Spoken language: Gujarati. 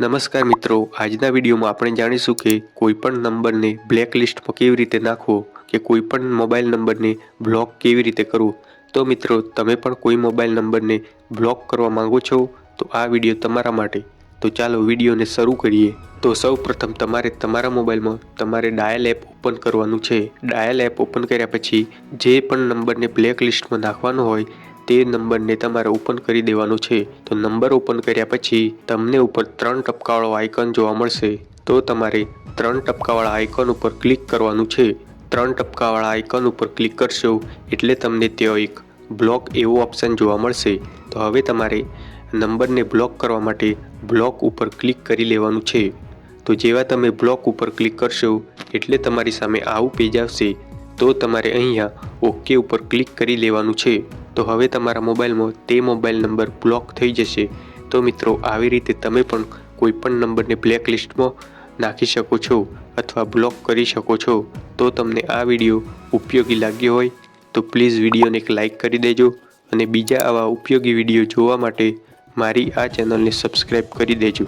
નમસ્કાર મિત્રો, આજના વિડીયોમાં આપણે જાણીશું કે કોઈપણ નંબરને બ્લેક લિસ્ટમાં કેવી રીતે નાખવો કે કોઈપણ મોબાઈલ નંબરને બ્લોક કેવી રીતે કરવો। તો મિત્રો, તમે પણ કોઈ મોબાઈલ નંબરને બ્લોક કરવા માંગો છો તો આ વિડીયો તમારા માટે। તો ચાલો વિડીયોને શરૂ કરીએ। તો સૌપ્રથમ તમારે તમારા મોબાઈલમાં તમારે ડાયલ એપ ઓપન કરવાનું છે। ડાયલ એપ ઓપન કર્યા પછી જે પણ નંબરને બ્લેક લિસ્ટમાં નાખવાનો હોય તે નંબરને તમારે ઓપન કરી દેવાનો છે। તો નંબર ઓપન કર્યા પછી તમને ઉપર 3 ટપકાવાળો આઇકન જોવા મળશે। તો તમારે 3 ટપકાવાળા આઇકન ઉપર ક્લિક કરવાનું છે। 3 ટપકાવાળા આઇકન ઉપર ક્લિક કરશો એટલે તમને ત્યાં એક બ્લોક એવો ઓપ્શન જોવા મળશે। તો હવે તમારે નંબરને બ્લોક કરવા માટે બ્લોક ઉપર ક્લિક કરી લેવાનું છે। તો જેવા તમે બ્લોક ઉપર ક્લિક કરશો એટલે તમારી સામે આવું પેજ આવશે। તો તમારે અહીંયા ઓકે ઉપર ક્લિક કરી લેવાનું છે। તો હવે તમારા મોબાઈલમાં તે મોબાઈલ નંબર બ્લોક થઈ જશે। તો મિત્રો, આવી રીતે તમે પણ કોઈપણ નંબરને બ્લેક લિસ્ટમાં નાખી શકો છો અથવા બ્લોક કરી શકો છો। તો તમને આ વિડીયો ઉપયોગી લાગ્યો હોય તો પ્લીઝ વિડીયોને એક લાઇક કરી દેજો અને બીજા આવા ઉપયોગી વિડીયો જોવા માટે મારી આ ચેનલને સબસ્ક્રાઈબ કરી દેજો।